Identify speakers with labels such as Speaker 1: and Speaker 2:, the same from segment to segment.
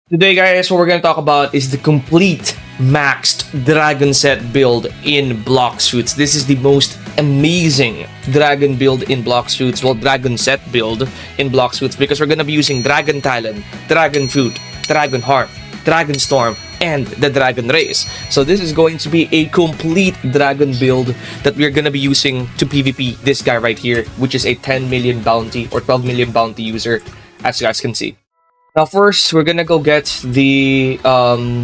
Speaker 1: Today, guys, what we're going to talk about is the complete maxed dragon set build in bloxfruits. This is the most amazing dragon build in bloxfruits, well, dragon set build in bloxfruits, because we're going to be using dragon talon, dragon fruit, dragon heart, dragon storm, and the dragon race. So this is going to be a complete dragon build that we're going to be using to PvP this guy right here, which is a 10 million bounty or 12 million bounty user, as you guys can see. Now first, we're gonna go get the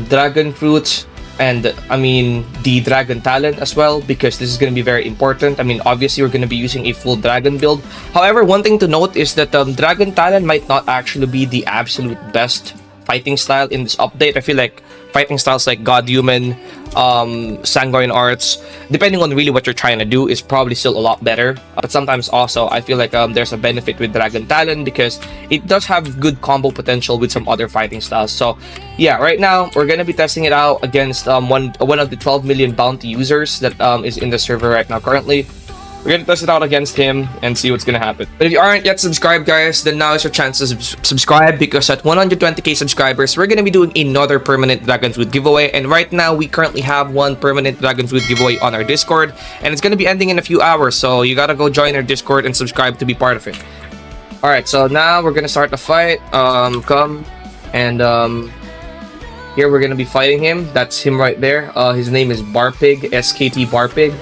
Speaker 1: dragon fruit and the dragon talent as well, because this is gonna be very important. Obviously we're gonna be using a full dragon build. However, one thing to note is that dragon talent might not actually be the absolute best fighting style in this update. I feel like fighting styles like God Human, Sanguine Arts, depending on really what you're trying to do, is probably still a lot better. But sometimes also, I feel like there's a benefit with Dragon Talon because it does have good combo potential with some other fighting styles. So yeah, right now we're gonna be testing it out against one of the 12 million bounty users that is in the server right now currently. We're gonna test it out against him and see what's gonna happen. But if you aren't yet subscribed, guys, then now is your chance to subscribe, because at 120k subscribers, we're gonna be doing another permanent dragon fruit giveaway. And right now, we currently have one permanent dragon fruit giveaway on our Discord, and it's gonna be ending in a few hours. So you gotta go join our Discord and subscribe to be part of it. All right, so now we're gonna start the fight. Here we're gonna be fighting him. That's him right there. His name is Barpig, SKT Barpig.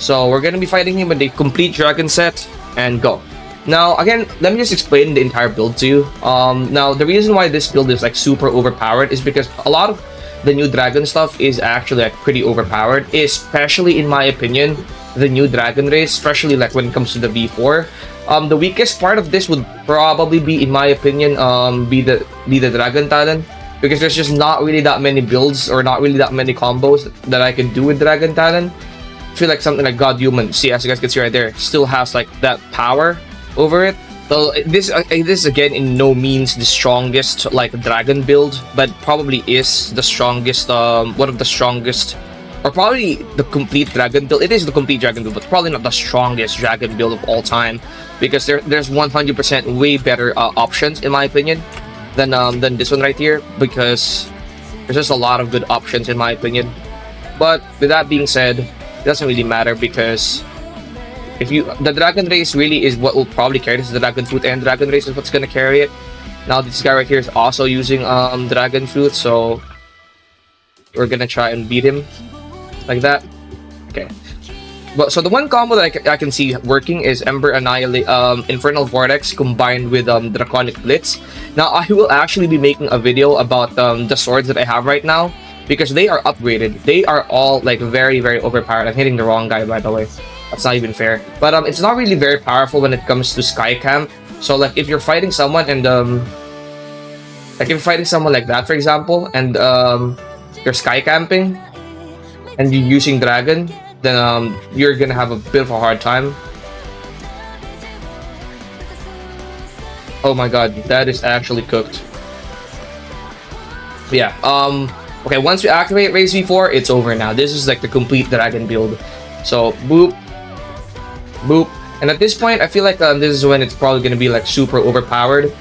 Speaker 1: So we're gonna be fighting him with the complete dragon set and go. Now again, let me just explain the entire build to you. Now the reason why this build is like super overpowered is because a lot of the new dragon stuff is actually like pretty overpowered, especially in my opinion, the new dragon race, especially like when it comes to the V4. The weakest part of this would probably be, in my opinion, be the dragon talon, because there's just not really that many builds or not really that many combos that I can do with dragon talon. I feel like something like God Human, see, as you guys can see right there, still has like that power over it. So this again in no means the strongest like dragon build, but probably is the strongest, one of the strongest, or probably the complete dragon build. It is the complete dragon build, but probably not the strongest dragon build of all time, because there's 100% way better options in my opinion than this one right here, because there's just a lot of good options in my opinion. But with that being said, it doesn't really matter, because the dragon race really is what will probably carry this. The dragon fruit and dragon race is what's gonna carry it. Now this guy right here is also using dragon fruit, so we're gonna try and beat him like that. Okay, but so the one combo that I can see working is Ember Annihilate, Infernal Vortex combined with Draconic Blitz. Now I will actually be making a video about the swords that I have right now, because they are upgraded. They are all like very, very overpowered. I'm hitting the wrong guy, by the way. That's not even fair. But it's not really very powerful when it comes to Sky Camp. So like if you're fighting someone and like if you're fighting someone like that, for example, and you're Sky Camping and you're using Dragon, then you're gonna have a bit of a hard time. Oh my god, that is actually cooked. But yeah, okay, once we activate Race V4, it's over now. This is like the complete dragon build. So, boop, boop. And at this point, I feel like this is when it's probably going to be like super overpowered.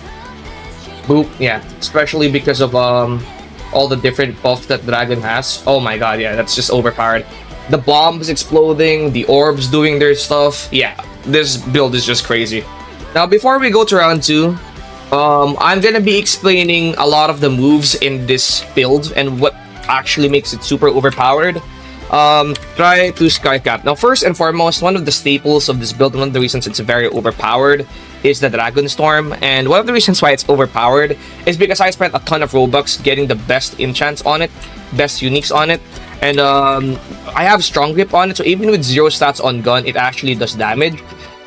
Speaker 1: Boop, yeah. Especially because of all the different buffs that dragon has. Oh my god, yeah, that's just overpowered. The bombs exploding, the orbs doing their stuff. Yeah, this build is just crazy. Now, before we go to round 2, I'm gonna be explaining a lot of the moves in this build and what actually makes it super overpowered. Try to Skycap. Now, first and foremost, one of the staples of this build, one of the reasons it's very overpowered, is the Dragon Storm. And one of the reasons why it's overpowered is because I spent a ton of Robux getting the best enchants on it, best uniques on it, and I have strong grip on it, so even with 0 stats on gun, it actually does damage.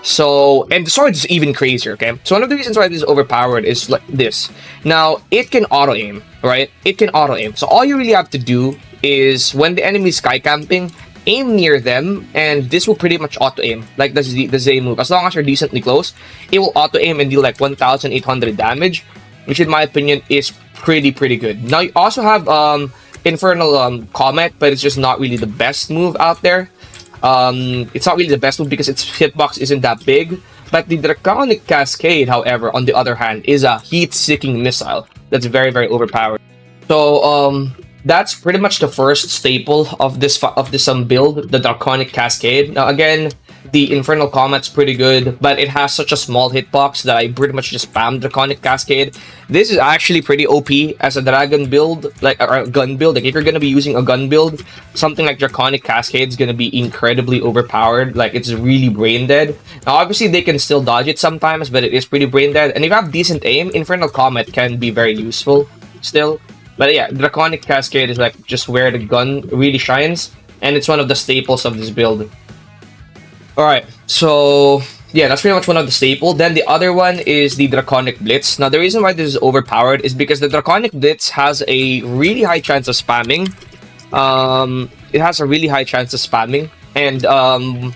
Speaker 1: So, and the sword is even crazier, okay? So one of the reasons why this is overpowered is like this. Now, it can auto-aim, right? It can auto-aim. So all you really have to do is, when the enemy is sky camping, aim near them, and this will pretty much auto-aim, like the Z move. As long as you're decently close, it will auto-aim and deal like 1,800 damage, which in my opinion is pretty good. Now, you also have Infernal Comet, but it's just not really the best move out there. It's not really the best move because its hitbox isn't that big. But the Draconic Cascade, however, on the other hand, is a heat-seeking missile that's very overpowered. So that's pretty much the first staple of this build, the Draconic Cascade. Now again, the Infernal Comet's pretty good, but it has such a small hitbox that I pretty much just spam Draconic Cascade. This is actually pretty OP as a dragon build, like a gun build. Like if you're gonna be using a gun build, something like Draconic Cascade is gonna be incredibly overpowered. Like it's really brain dead. Now obviously they can still dodge it sometimes, but it is pretty brain dead. And if you have decent aim, Infernal Comet can be very useful still. But yeah, Draconic Cascade is like just where the gun really shines, and it's one of the staples of this build. Alright, so yeah, that's pretty much one of the staple. Then the other one is the Draconic Blitz. Now the reason why this is overpowered is because the Draconic Blitz has a really high chance of spamming. It has a really high chance of spamming and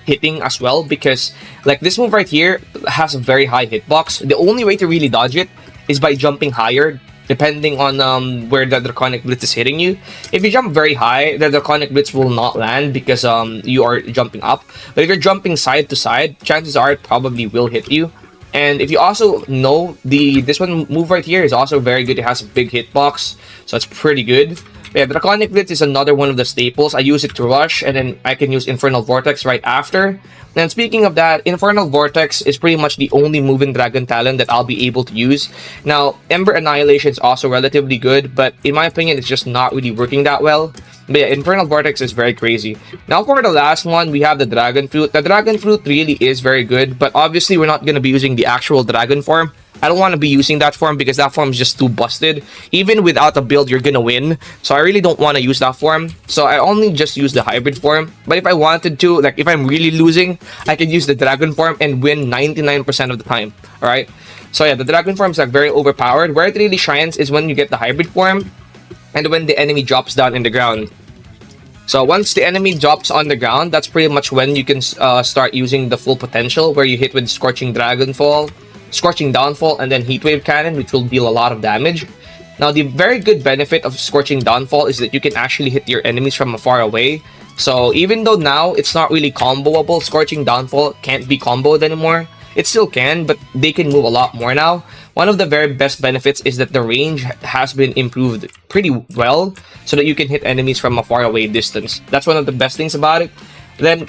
Speaker 1: hitting as well, because like this move right here has a very high hitbox. The only way to really dodge it is by jumping higher, depending on where the Draconic Blitz is hitting you. If you jump very high, the Draconic Blitz will not land because you are jumping up. But if you're jumping side to side, chances are it probably will hit you. And if you also know, this one move right here is also very good. It has a big hitbox, so it's pretty good. Yeah, Draconic Blitz is another one of the staples. I use it to rush, and then I can use Infernal Vortex right after. And speaking of that, Infernal Vortex is pretty much the only move in Dragon Talon that I'll be able to use. Now, Ember Annihilation is also relatively good, but in my opinion, it's just not really working that well. But yeah, Infernal Vortex is very crazy. Now for the last one, we have the Dragon Fruit. The Dragon Fruit really is very good, but obviously we're not going to be using the actual dragon form. I don't want to be using that form because that form is just too busted. Even without a build, you're gonna win. So I really don't want to use that form. So I only just use the hybrid form. But if I wanted to, like if I'm really losing, I could use the dragon form and win 99% of the time. Alright? So yeah, the dragon form is like very overpowered. Where it really shines is when you get the hybrid form and when the enemy drops down in the ground. So once the enemy drops on the ground, that's pretty much when you can start using the full potential, where you hit with Scorching Downfall, and then Heatwave Cannon, which will deal a lot of damage. Now, the very good benefit of Scorching Downfall is that you can actually hit your enemies from far away. So even though now it's not really comboable, Scorching Downfall can't be comboed anymore. It still can, but they can move a lot more now. One of the very best benefits is that the range has been improved pretty well, so that you can hit enemies from a far away distance. That's one of the best things about it. Then,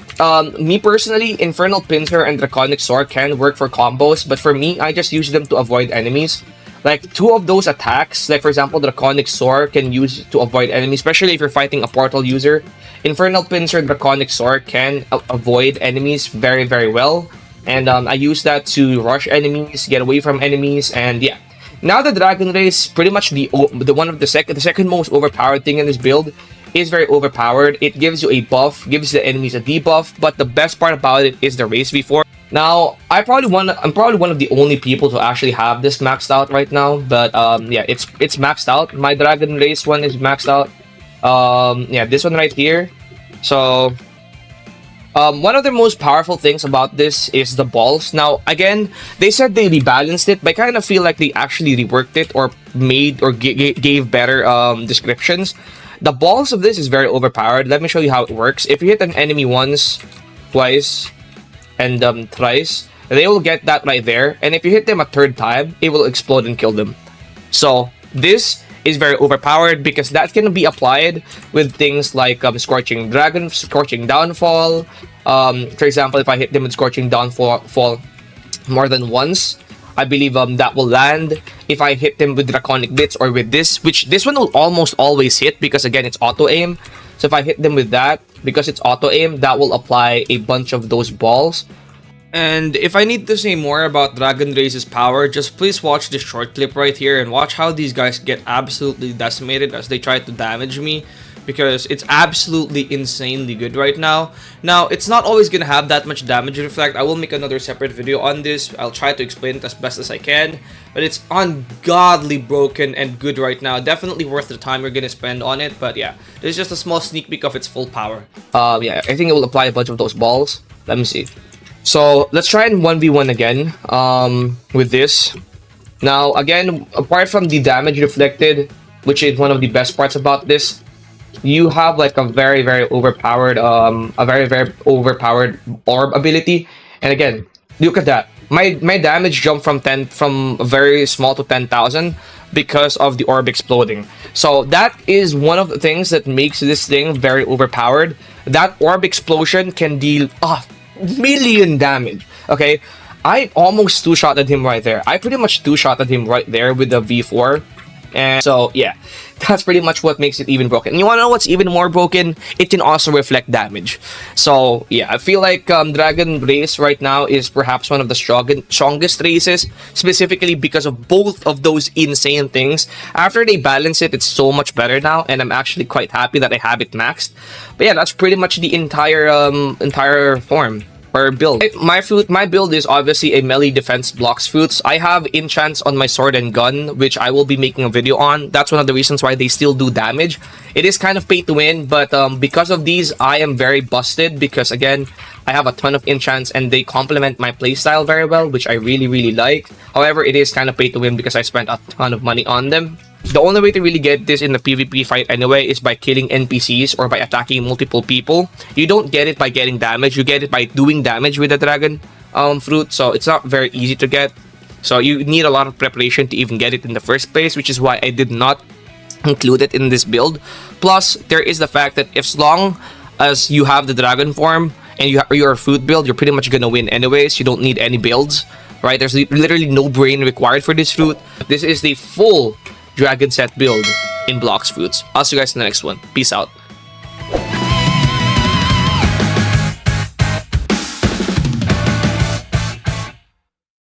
Speaker 1: me personally, Infernal Pincer and Draconic Sword can work for combos, but for me, I just use them to avoid enemies. Like, two of those attacks, like for example, Draconic Sword can use to avoid enemies, especially if you're fighting a portal user. Infernal Pincer and Draconic Sword can avoid enemies very, very well. And I use that to rush enemies, get away from enemies, and yeah. Now the Dragon Race, pretty much the second most overpowered thing in this build, is very overpowered. It gives you a buff, gives the enemies a debuff, but the best part about it is the race before. Now, I'm probably one of the only people to actually have this maxed out right now, but yeah, it's maxed out. My Dragon Race one is maxed out. Yeah, this one right here. So one of the most powerful things about this is the balls. Now, again, they said they rebalanced it, but I kind of feel like they actually reworked it or made or gave better descriptions. The balls of this is very overpowered. Let me show you how it works. If you hit an enemy once, twice, and thrice, they will get that right there. And if you hit them a third time, it will explode and kill them. So this is very overpowered because that can be applied with things like Scorching Downfall. For example, if I hit them with Scorching Downfall more than once, I believe that will land. If I hit them with Draconic Blitz or with this, which this one will almost always hit because again it's auto aim. So if I hit them with that, because it's auto aim, that will apply a bunch of those balls. And if I need to say more about Dragon Race's power, just please watch this short clip right here and watch how these guys get absolutely decimated as they try to damage me, because it's absolutely insanely good right now. Now, it's not always gonna have that much damage reflect. I will make another separate video on this. I'll try to explain it as best as I can, but it's ungodly broken and good right now. Definitely worth the time you're gonna spend on it. But yeah, this is just a small sneak peek of its full power. Yeah, I think it will apply a bunch of those balls. Let me see. So let's try and 1v1 again with this. Now again, apart from the damage reflected, which is one of the best parts about this, you have like a very overpowered orb ability. And again, look at that. My damage jumped from very small to 10,000, because of the orb exploding. So that is one of the things that makes this thing very overpowered. That orb explosion can deal a million damage. Okay, I almost two-shotted him right there. I pretty much two-shotted him right there with the V4. And so, yeah, that's pretty much what makes it even broken. And you want to know what's even more broken? It can also reflect damage. So, yeah, I feel like Dragon Race right now is perhaps one of the strongest races, specifically because of both of those insane things. After they balance it, it's so much better now, and I'm actually quite happy that I have it maxed. But yeah, that's pretty much the entire form or build. My build is obviously a melee defense bloxfruits. I have enchants on my sword and gun, which I will be making a video on. That's one of the reasons why they still do damage. It is kind of pay to win, but because of these, I am very busted because again, I have a ton of enchants and they complement my playstyle very well, which I really like. However, it is kind of pay to win because I spent a ton of money on them. The only way to really get this in the PvP fight anyway is by killing NPCs or by attacking multiple people. You don't get it by getting damage, you get it by doing damage with the dragon fruit, so it's not very easy to get. So you need a lot of preparation to even get it in the first place, which is why I did not include it in this build. Plus, there is the fact that as long as you have the dragon form and you're a fruit build, you're pretty much gonna win anyways. You don't need any builds, right? There's literally no brain required for this fruit. This is the full dragon set build in bloxfruits. I'll see you guys in the next one. Peace out.